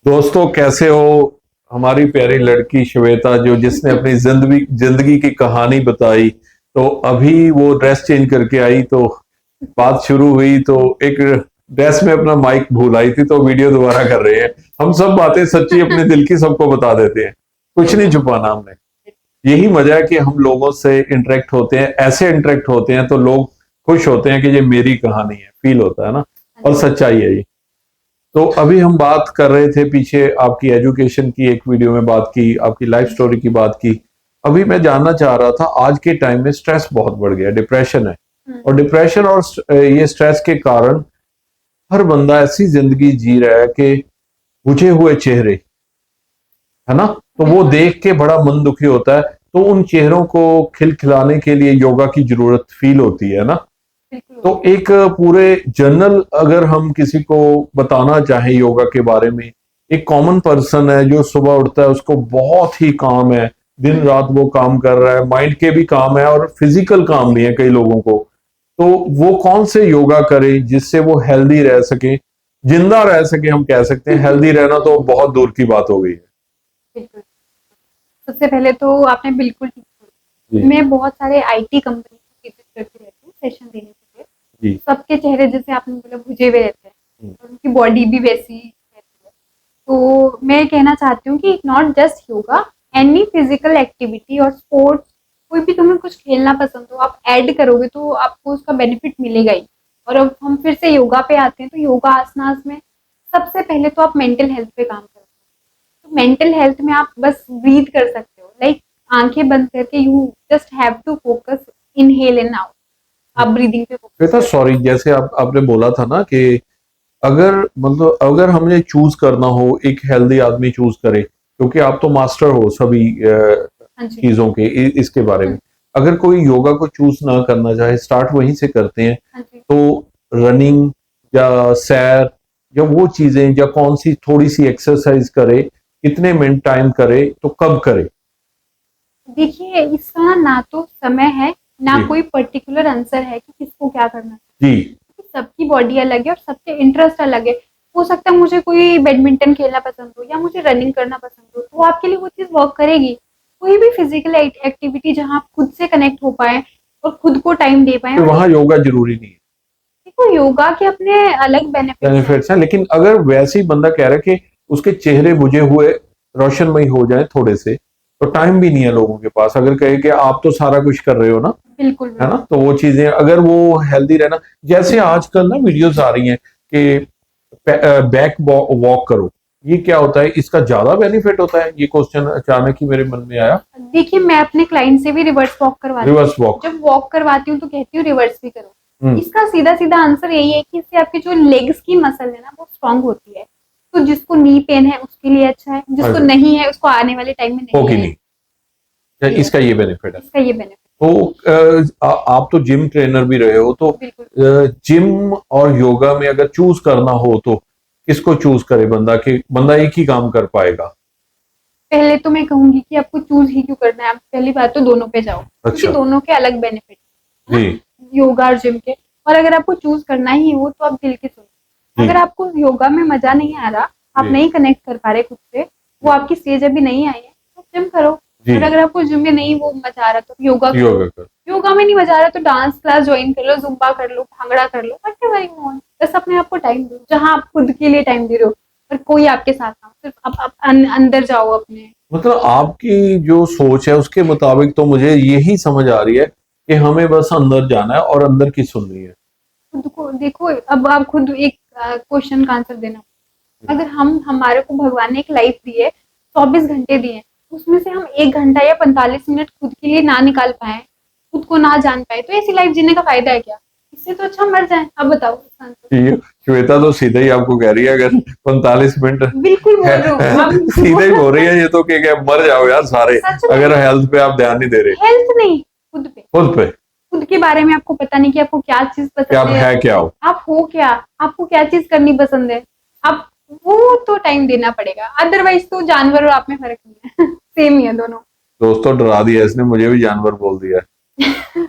दोस्तों कैसे हो। हमारी प्यारी लड़की श्वेता जो जिसने अपनी जिंदगी की कहानी बताई, तो अभी वो ड्रेस चेंज करके आई तो बात शुरू हुई, तो एक ड्रेस में अपना माइक भूल आई थी, तो वीडियो दोबारा कर रहे हैं। हम सब बातें सच्ची अपने दिल की सबको बता देते हैं, कुछ नहीं छुपाना हमने। यही मजा है कि हम लोगों से इंटरेक्ट होते हैं, ऐसे इंटरेक्ट होते हैं तो लोग खुश होते हैं कि ये मेरी कहानी है, फील होता है ना। और सच्चाई है ये। तो अभी हम बात कर रहे थे, पीछे आपकी एजुकेशन की एक वीडियो में बात की, आपकी लाइफ स्टोरी की बात की। अभी मैं जानना चाह रहा था, आज के टाइम में स्ट्रेस बहुत बढ़ गया, डिप्रेशन है। और डिप्रेशन और ये स्ट्रेस के कारण हर बंदा ऐसी जिंदगी जी रहा है कि बुझे हुए चेहरे, है ना, तो वो देख के बड़ा मन दुखी होता है। तो उन चेहरों को खिलखिलाने के लिए योगा की जरूरत फील होती है ना। तो एक पूरे जर्नल अगर हम किसी को बताना चाहें योगा के बारे में, एक कॉमन पर्सन है जो सुबह उठता है, उसको बहुत ही काम है, दिन रात वो काम कर रहा है, माइंड के भी काम है और फिजिकल काम भी है कई लोगों को। तो वो कौन से योगा करे जिससे वो हेल्दी रह सके, जिंदा रह सके, हम कह सकते हैं। हेल्दी रहना तो बहुत दूर की बात हो गई है। बिल्कुल। सबसे पहले तो आपने बिल्कुल ठीक बोला। मैं बहुत सारे आईटी कंपनी को विजिट करती रहती हूँ सेशन देने के लिए। सबके चेहरे जैसे आपने बोला भुजे हुए रहते हैं और उनकी बॉडी भी वैसी रहती है। तो मैं कहना चाहती हूँ कि not just yoga, any physical activity और स्पोर्ट्स, कोई भी तुम्हें कुछ खेलना पसंद हो, आप ऐड करोगे तो आपको उसका बेनिफिट मिलेगा ही। और अब हम फिर से योगा पे आते हैं, तो योगा आसनास में सबसे पहले तो आप मेंटल हेल्थ पे काम करो। तो मेंटल हेल्थ में आप बस ब्रीथ कर सकते हो, लाइक आंखें बंद करके you just have to focus inhale and out. आप ब्रीदिंग पे बेटा सॉरी, जैसे आपने बोला था ना कि अगर मतलब अगर हमने चूज करना हो, एक हेल्दी आदमी चूज करे, क्योंकि आप तो मास्टर हो सभी चीजों के इसके बारे में। अगर कोई योगा को चूज ना करना चाहे, स्टार्ट वहीं से करते हैं, तो रनिंग या सैर या वो चीजें, या कौन सी थोड़ी सी एक्सरसाइज करे, कितने मिनट टाइम करे, तो कब करे? देखिए, इसका ना तो समय है ना कोई पर्टिकुलर आंसर है कि किसको क्या करना है जी। सबकी बॉडी अलग है और सबके इंटरेस्ट अलग है। हो सकता है मुझे कोई बैडमिंटन खेलना पसंद हो या मुझे रनिंग करना पसंद हो, तो आपके लिए वो चीज वर्क करेगी। कोई भी फिजिकल एक्टिविटी जहाँ आप खुद से कनेक्ट हो पाए और खुद को टाइम दे पाए, तो वहां योगा जरूरी नहीं है। देखो, योगा के अपने अलग बेनिफिट्स हैं, लेकिन अगर वैसे ही बंदा कह रहा है कि उसके चेहरे बुझे हुए रोशनमयी हो जाए थोड़े से, तो टाइम भी नहीं है लोगों के पास। अगर कहे कि आप तो सारा कुछ कर रहे हो ना, बिल्कुल है ना, तो वो चीजें अगर वो हेल्दी रहना, जैसे आजकल ना वीडियोस आ रही हैं कि बैक वॉक करो, ये क्या होता है, इसका ज्यादा बेनिफिट होता है? ये क्वेश्चन अचानक ही मेरे मन में आया। देखिए, मैं अपने क्लाइंट से भी रिवर्स वॉक करवाती हूँ। रिवर्स वॉक जब वॉक करवाती हूँ तो कहती हूँ रिवर्स भी करो। इसका सीधा सीधा आंसर यही है कि इससे आपकी जो लेग्स की मसल है ना, वो स्ट्रांग होती है। तो जिसको नी पेन है उसके लिए अच्छा है, जिसको नहीं है उसको आने वाले टाइम में नहीं है। इसका ये बेनिफिट है। इसका ये बेनिफिट। तो आप तो जिम ट्रेनर भी रहे हो, तो जिम और योगा में अगर चूज करना हो तो किसको चूज करे बंदा, कि बंदा एक ही काम कर पाएगा? पहले तो मैं कहूंगी कि आपको चूज ही क्यों करना है, आप पहली बात तो दोनों पे जाओ। क्योंकि दोनों के अलग बेनिफिट है, योगा और जिम के। और अगर आपको चूज करना ही हो तो आप दिल की सुनो। अगर आपको योगा में मजा नहीं आ रहा, आप नहीं कनेक्ट कर पा रहे खुद से, वो आपकी स्टेज अभी नहीं आई है, तो जिम करो। और अगर आपको जिम में नहीं वो मजा आ रहा तो योगा करो। योगा में नहीं मजा आ रहा तो डांस क्लास ज्वाइन कर लो, जुम्बा कर लो, भांगड़ा कर लो, व्हाटएवर यू वांट। बस अपने आप को टाइम दो, जहां आप खुद के लिए टाइम दे रहे हो और कोई आपके साथ ना, सिर्फ आप अंदर जाओ अपने। मतलब आपकी जो सोच है उसके मुताबिक तो मुझे यही समझ आ रही है कि हमें बस अंदर जाना है और अंदर की सुननी है। खुद को देखो, अब आप खुद एक क्वेश्चन का आंसर देना। अगर हमारे को भगवान ने एक लाइफ दी है, 24 घंटे दिए, उसमें से हम 1 घंटा या 45 मिनट खुद के लिए ना निकाल पाए, खुद को ना जान पाए, तो ऐसी लाइफ जीने का फायदा है क्या? इससे तो अच्छा मर जाए। अब बताओ। श्वेता तो सीधा ही आपको कह रही है, अगर 45 मिनट बिल्कुल बोल रही हूँ सीधा ही बोल रही है ये तो, कि मर जाओ यार सारे, अगर हेल्थ पे आप ध्यान नहीं दे रहे। हेल्थ नहीं, खुद पे। खुद पे, खुद के बारे में आपको पता नहीं कि आपको क्या चीज पसंद है, क्या हो, आप हो क्या, आपको क्या चीज करनी पसंद है, आप वो तो टाइम देना पड़ेगा। अदरवाइज तो जानवर और आप में फर्क नहीं है सेम ही है दोनों। दोस्तों डरा दिया इसने, मुझे भी जानवर बोल दिया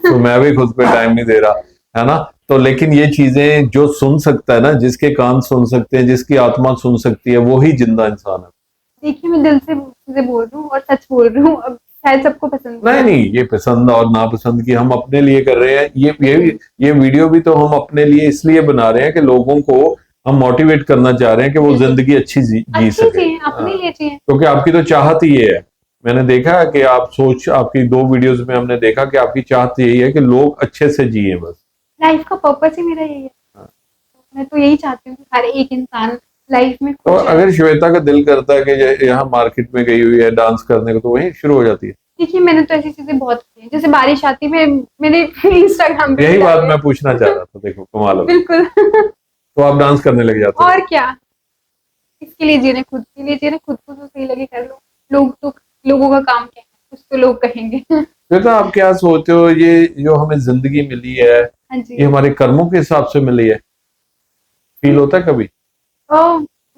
तो मैं भी खुद पे टाइम नहीं दे रहा, है ना। तो लेकिन ये चीजें जो सुन सकता है ना, जिसके कान सुन सकते हैं, जिसकी आत्मा सुन सकती है, वो ही जिंदा इंसान है। देखिए मैं दिल से चीजें बोल रही हूँ और सच बोल रही हूँ, अब शायद सबको पसंद नहीं नहीं नहीं, ये पसंद और नापसंद की हम अपने लिए कर रहे हैं। ये वीडियो भी तो हम अपने लिए इसलिए बना रहे हैं कि लोगों को हम मोटिवेट करना चाह रहे हैं कि वो बिल्कुल। जिंदगी अच्छी जी अच्छी सके। चाहिए, अपने हाँ, लिए चाहिए। क्योंकि आपकी तो चाहत ही ये है। मैंने देखा है कि आपकी 2 वीडियोस में हमने देखा कि आपकी चाहत यही है कि लोग अच्छे से जिए बस। लाइफ का पर्पस ही मेरा यही है। हाँ। मैं तो यही चाहती हूँ कि हर एक इंसान लाइफ में तो खुश रहे। अगर श्वेता का दिल करता है कि यहाँ मार्केट में गई हुई है डांस करने को, तो वहीं शुरू हो जाती है। देखिए मैंने तो ऐसी चीजें बहुत की हैं, जैसे बारिश आती है मैंने इंस्टाग्राम पे भी यही बात डाले मैं हैं। पूछना चाह रहा था, देखो कमाल हो गई। बिल्कुल। तो आप डांस करने लग जाते हो। और क्या, किसके लिए जीने, खुद के लिए जीने, खुद को जो सही लगे कर लो। लोग तो, लोगों का काम क्या है, कुछ तो लोग कहेंगे। श्वेता, आप क्या सोचते हो, ये जो हमें जिंदगी मिली है, हाँ ये जी। हमारे कर्मों के हिसाब से मिली है? फील होता है कभी?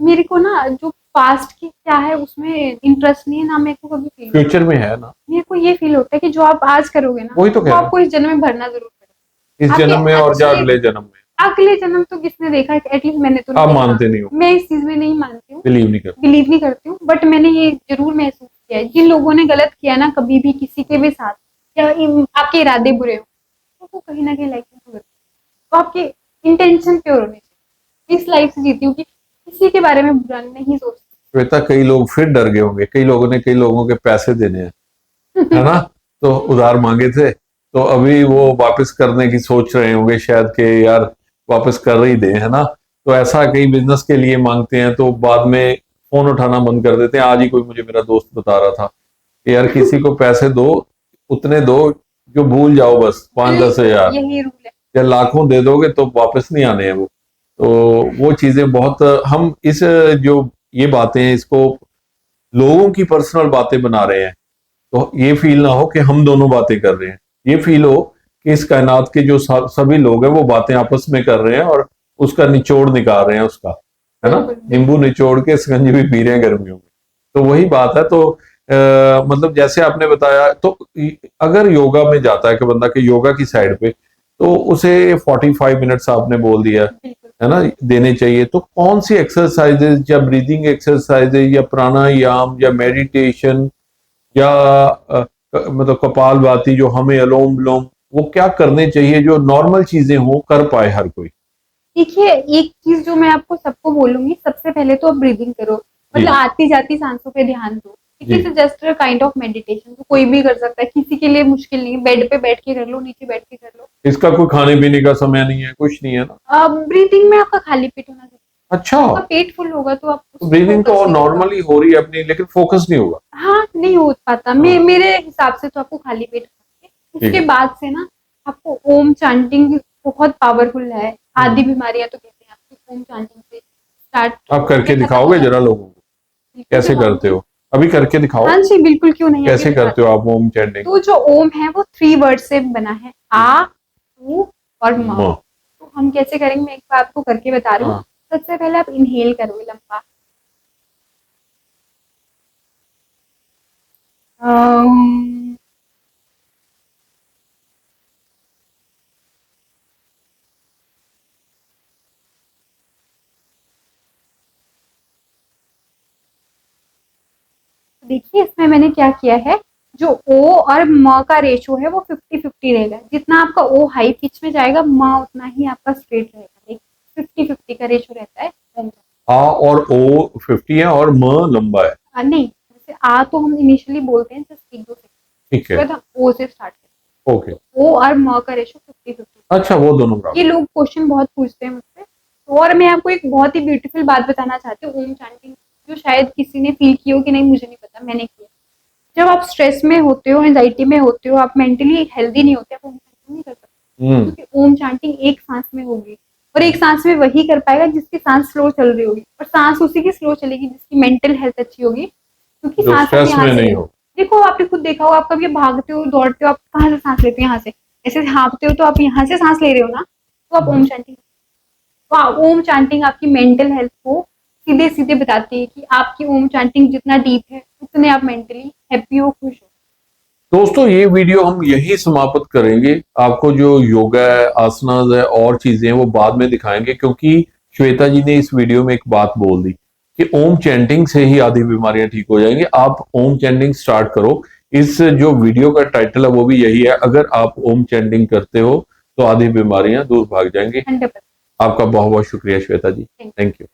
मेरे को ना जो पास्ट की क्या है उसमें इंटरेस्ट नहीं है ना, मेरे को कभी फील होता फ्यूचर में है ना? है। मेरे को ये फील होता है कि जो आप आज करोगे ना वही तो कह वो रहा हूँ। आपको इस जन्म में भरना जरूर पड़ेगा। इस आपके जन्म में और या अच्छे, अगले जन्म में? अगले जन्म तो किसने देखा है, एटलीस्ट मैंने तो नहीं आप देखा। मानते नहीं हो? मैं इस चीज में नहीं मानती हूँ, बिलीव नहीं करते? बिलीव नहीं करती हूँ, बट मैंने ये जरूर महसूस किया है, जिन लोगों ने गलत किया ना कभी भी किसी के भी साथ, या आपके इरादे बुरे हो तो वो कहीं ना कहीं लाइफ में भुगतते हैं। तो आपके इंटेंशन प्योर होने चाहिए। इस लाइफ से जीती हूँ कि किसी के बारे में बुरा नहीं सोचती। श्वेता, कई लोग फिर डर गए होंगे, कई लोगों ने कई लोगों के पैसे देने हैं, है ना? तो उधार मांगे थे, तो अभी वो वापस करने की सोच रहे होंगे शायद कि यार वापस कर ही दें, है ना? तो ऐसा कई बिजनेस के लिए मांगते हैं तो बाद में फोन उठाना बंद कर देते हैं। आज ही कोई मुझे मेरा दोस्त बता रहा था कि यार किसी को पैसे दो, उतने दो जो भूल जाओ, बस 5-10 हज़ार, यही रूल है। या लाखों दे दोगे तो वापस नहीं आने हैं वो। तो वो चीजें बहुत, हम इस जो ये बातें हैं इसको लोगों की पर्सनल बातें बना रहे हैं, तो ये फील ना हो कि हम दोनों बातें कर रहे हैं। ये फील हो कि इस कायनात के जो सभी लोग हैं वो बातें आपस में कर रहे हैं और उसका निचोड़ निकाल रहे हैं उसका, है ना? बिल्कुल नींबू बिल्कुल। निचोड़ के शिकंजी भी पी रहे हैं गर्मियों में। तो वही बात है। तो मतलब जैसे आपने बताया, तो अगर योगा में जाता है कि बंदा के योगा की साइड पे, तो उसे 45 मिनट्स आपने बोल दिया, बिल्कुल है ना, देने चाहिए। तो कौन सी एक्सरसाइजेज या ब्रीदिंग एक्सरसाइजेज या प्राणायाम या मेडिटेशन या मतलब कपालभाति जो हमें अनुलोम विलोम, वो क्या करने चाहिए जो नॉर्मल चीजें हो कर पाए हर कोई? देखिए एक चीज जो मैं आपको सबको बोलूंगी, सबसे पहले तो आप ब्रीदिंग करो, जी मतलब आती जाती सांसों पे ध्यान दो। जी। It is just a kind of meditation, तो कोई भी कर सकता है, किसी के लिए मुश्किल नहीं है, बेड पे बैठ के कर लो, नीचे बैठ के कर लो। इसका कोई खाने पीने का समय नहीं है, कुछ नहीं है ना? ब्रीदिंग में आपका खाली पेट होना चाहिए। अच्छा, आपका पेट फुल होगा तो आप उस पे ब्रीदिंग तो फोकस नहीं होगा। नॉर्मली हो रही है अपनी, लेकिन फोकस नहीं होगा। हाँ नहीं हो पाता, हाँ, मेरे हिसाब से तो आपको खाली पेट होना चाहिए। ठीक उसके है। बाद से ना आपको ओम चांटिंग बहुत पावरफुल है। आदि बीमारियां तो कहते हैं आपकी ओम चांटिंग से स्टार्ट आप करके होके खत्म हो दिखाओगे जरा जाती है। लोगों को, बिल्कुल कैसे करते दिखाऊंगी। हो? अभी करके दिखाओ। हाँ जी बिल्कुल, क्यों नहीं, अभी कैसे करते दिखाती हो हूँ। आप ओम चैंटिंग? तो जो ओम है वो 3 वर्ड से बना है, आ, ऊ और म। म। तो हम कैसे करेंगे मैं एक बार आपको करके बता रही हूँ। हाँ। सबसे पहले आप इनहेल करोगे लंबा, अम, देखिए इसमें मैंने क्या किया है, जो ओ और म का रेशो है वो 50-50 रहेगा। जितना आपका ओ हाई पिच में जाएगा, म उतना ही आपका स्ट्रेट रहेगा। एक 50-50 का रेशो रहता है ओम का। आ और ओ 50 है और म लंबा है? नहीं, जैसे आ तो हम इनिशियली बोलते हैं जस्ट 1-2 सेकंड, ठीक उसके है। बाद हम ओ से स्टार्ट करते ओके। हैं। ओ और म का रेशो 50-50। अच्छा, वो दोनों ये बराबर। लोग क्वेश्चन बहुत पूछते हैं मुझसे। तो और मैं आपको एक बहुत ही ब्यूटीफुल बात बताना चाहती हूँ ओम चैंटिंग, जो शायद किसी ने फील की हो कि नहीं मुझे नहीं पता, मैंने किया। जब आप स्ट्रेस में होते हो, एंजाइटी में होते हो, आप मेंटली हेल्दी नहीं होते, आप ओम चैंटिंग नहीं कर सकते, क्योंकि ओम चैंटिंग एक सांस में होगी और एक सांस में वही कर पाएगा जिसकी सांस स्लो चल रही होगी, और सांस उसी की स्लो चलेगी जिसकी मेंटल हेल्थ अच्छी होगी, क्योंकि जो सांस आप स्ट्रेस यहाँ में से नहीं ले। हो। देखो आपने खुद देखा हो, आप कभी भागते हो दौड़ते हो, आप कहाँ से सांस लेते हो, यहाँ से। ऐसे हाँफते हो तो आप यहाँ से सांस ले रहे हो ना, तो आप ओम चैंटिंग। ओम चैंटिंग आपकी मेंटल हेल्थ को सीधे सीधे बताती है कि आपकी ओम चैंटिंग जितना डीप है उतने आप मेंटली हैप्पी हो, खुश हो। दोस्तों ये वीडियो हम यही समाप्त करेंगे। आपको जो योगा है, आसनास है और चीजें हैं वो बाद में दिखाएंगे, क्योंकि श्वेता जी ने इस वीडियो में एक बात बोल दी कि ओम चैंटिंग से ही आधी बीमारियां ठीक हो जाएंगी। आप ओम चैंटिंग स्टार्ट करो। इस जो वीडियो का टाइटल है वो भी यही है, अगर आप ओम चैंटिंग करते हो तो आधी बीमारियां दूर भाग जाएंगी। 100%। आपका बहुत बहुत शुक्रिया श्वेता जी, थैंक यू।